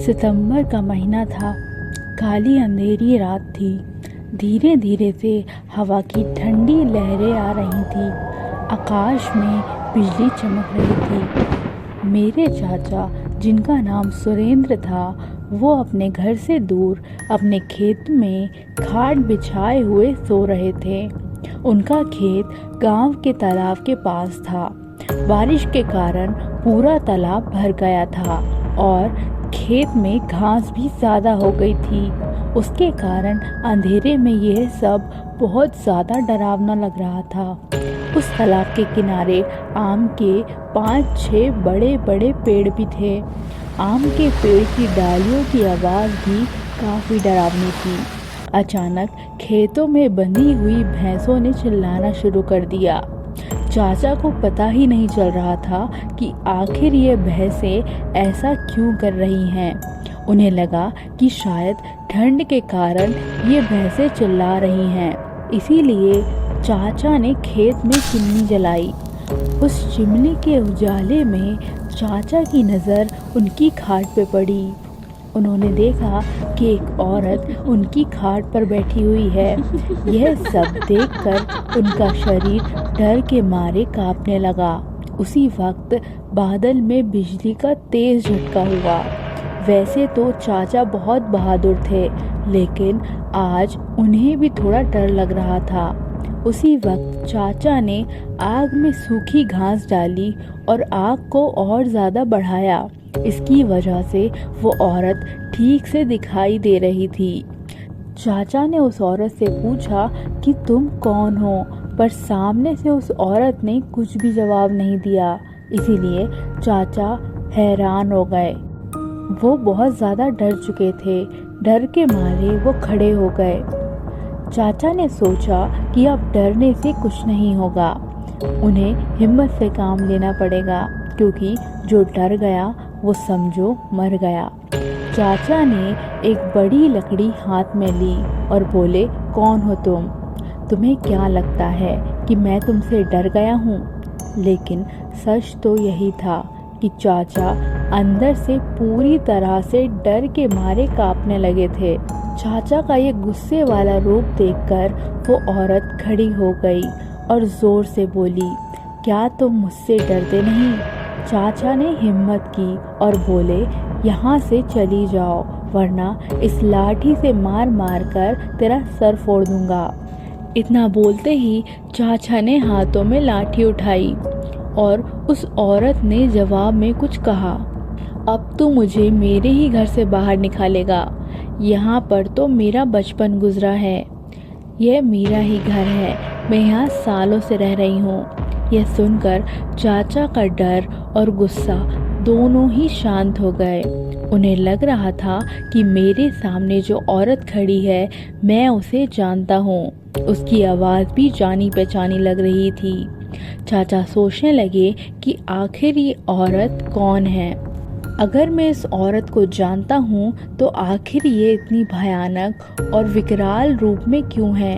सितंबर का महीना था। काली अंधेरी रात थी। धीरे धीरे से हवा की ठंडी लहरें आ रही थी। आकाश में बिजली चमक रही थी। मेरे चाचा, जिनका नाम सुरेंद्र था, वो अपने घर से दूर अपने खेत में खाट बिछाए हुए सो रहे थे। उनका खेत गांव के तालाब के पास था। बारिश के कारण पूरा तालाब भर गया था और खेत में घास भी ज़्यादा हो गई थी। उसके कारण अंधेरे में यह सब बहुत ज़्यादा डरावना लग रहा था। उस तालाब के किनारे आम के 5-6 बड़े बड़े पेड़ भी थे। आम के पेड़ की डालियों की आवाज़ भी काफ़ी डरावनी थी। अचानक खेतों में बंधी हुई भैंसों ने चिल्लाना शुरू कर दिया। चाचा को पता ही नहीं चल रहा था कि आखिर ये भैंसें ऐसा क्यों कर रही हैं। उन्हें लगा कि शायद ठंड के कारण ये भैंसें चिल्ला रही हैं। इसीलिए चाचा ने खेत में चिमनी जलाई। उस चिमनी के उजाले में चाचा की नज़र उनकी खाट पे पड़ी। उन्होंने देखा कि एक औरत उनकी खाट पर बैठी हुई है। यह सब देखकर उनका शरीर डर के मारे कांपने लगा। उसी वक्त बादल में बिजली का तेज झटका हुआ। वैसे तो चाचा बहुत बहादुर थे, लेकिन आज उन्हें भी थोड़ा डर लग रहा था। उसी वक्त चाचा ने आग में सूखी घास डाली और आग को और ज़्यादा बढ़ाया। इसकी वजह से वो औरत ठीक से दिखाई दे रही थी। चाचा ने उस औरत से पूछा कि तुम कौन हो, पर सामने से उस औरत ने कुछ भी जवाब नहीं दिया। इसीलिए चाचा हैरान हो गए। वो बहुत ज़्यादा डर चुके थे। डर के मारे वो खड़े हो गए। चाचा ने सोचा कि अब डरने से कुछ नहीं होगा। उन्हें हिम्मत से काम लेना पड़ेगा, क्योंकि जो डर गया वो समझो मर गया। चाचा ने एक बड़ी लकड़ी हाथ में ली और बोले, कौन हो तुम? तुम्हें क्या लगता है कि मैं तुमसे डर गया हूँ? लेकिन सच तो यही था कि चाचा अंदर से पूरी तरह से डर के मारे कांपने लगे थे। चाचा का ये गुस्से वाला रूप देखकर वो औरत खड़ी हो गई और जोर से बोली, क्या तुम मुझसे डरते नहीं? चाचा ने हिम्मत की और बोले, यहाँ से चली जाओ, वरना इस लाठी से मार मार कर तेरा सर फोड़ दूंगा। इतना बोलते ही चाचा ने हाथों में लाठी उठाई और उस औरत ने जवाब में कुछ कहा, अब तू मुझे मेरे ही घर से बाहर निकालेगा। यहाँ पर तो मेरा बचपन गुजरा है। यह मेरा ही घर है। मैं यहाँ सालों से रह रही हूँ। यह सुनकर चाचा का डर और गुस्सा दोनों ही शांत हो गए। उन्हें लग रहा था कि मेरे सामने जो औरत खड़ी है, मैं उसे जानता हूँ। उसकी आवाज़ भी जानी पहचानी लग रही थी। चाचा सोचने लगे कि आखिर ये औरत कौन है। अगर मैं इस औरत को जानता हूँ तो आखिर ये इतनी भयानक और विकराल रूप में क्यों है।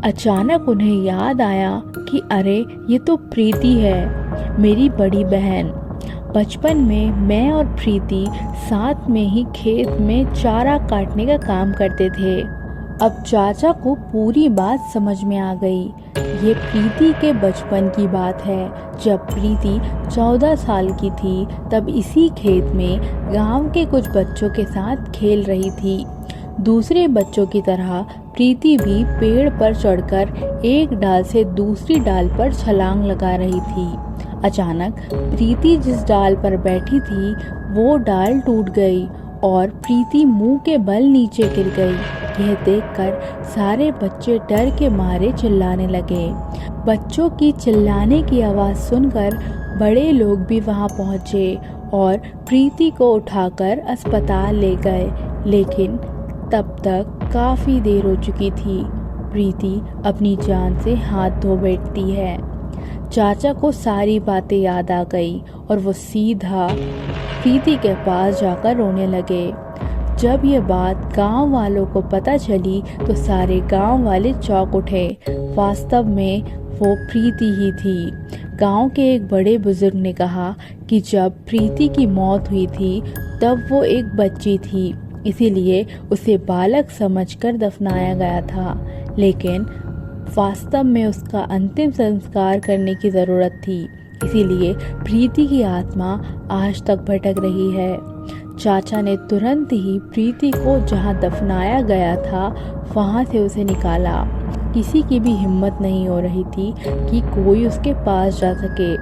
अचानक उन्हें याद आया कि अरे, ये तो प्रीति है, मेरी बड़ी बहन। बचपन में मैं और प्रीति साथ में ही खेत में चारा काटने का काम करते थे। अब चाचा को पूरी बात समझ में आ गई। ये प्रीति के बचपन की बात है। जब प्रीति 14 साल की थी, तब इसी खेत में गांव के कुछ बच्चों के साथ खेल रही थी। दूसरे बच्चों की तरह प्रीति भी पेड़ पर चढ़कर एक डाल से दूसरी डाल पर छलांग लगा रही थी। अचानक प्रीति जिस डाल पर बैठी थी, वो डाल टूट गई और प्रीति मुंह के बल नीचे गिर गई। यह देखकर सारे बच्चे डर के मारे चिल्लाने लगे। बच्चों की चिल्लाने की आवाज़ सुनकर बड़े लोग भी वहां पहुंचे और प्रीति को उठाकर अस्पताल ले गए। लेकिन तब तक काफ़ी देर हो चुकी थी। प्रीति अपनी जान से हाथ धो बैठती है। चाचा को सारी बातें याद आ गई और वो सीधा प्रीति के पास जाकर रोने लगे। जब ये बात गांव वालों को पता चली तो सारे गांव वाले चौंक उठे। वास्तव में वो प्रीति ही थी। गांव के एक बड़े बुजुर्ग ने कहा कि जब प्रीति की मौत हुई थी तब वो एक बच्ची थी, इसीलिए उसे बालक समझकर दफनाया गया था। लेकिन वास्तव में उसका अंतिम संस्कार करने की ज़रूरत थी, इसीलिए प्रीति की आत्मा आज तक भटक रही है। चाचा ने तुरंत ही प्रीति को जहाँ दफनाया गया था वहाँ से उसे निकाला। किसी की भी हिम्मत नहीं हो रही थी कि कोई उसके पास जा सके।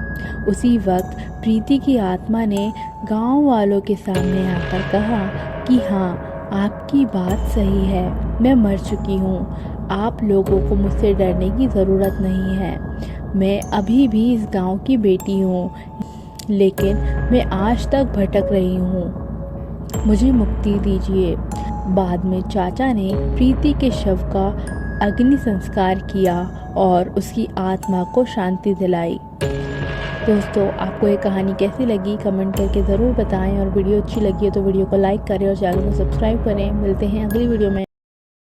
उसी वक्त प्रीति की आत्मा ने गांव वालों के सामने आकर कहा कि हाँ, आपकी बात सही है, मैं मर चुकी हूँ। आप लोगों को मुझसे डरने की ज़रूरत नहीं है। मैं अभी भी इस गांव की बेटी हूँ, लेकिन मैं आज तक भटक रही हूँ। मुझे मुक्ति दीजिए। बाद में चाचा ने प्रीति के शव का अग्नि संस्कार किया और उसकी आत्मा को शांति दिलाई। दोस्तों, आपको ये कहानी कैसी लगी कमेंट करके ज़रूर बताएं, और वीडियो अच्छी लगी है तो वीडियो को लाइक करें और चैनल को सब्सक्राइब करें। मिलते हैं अगली वीडियो में।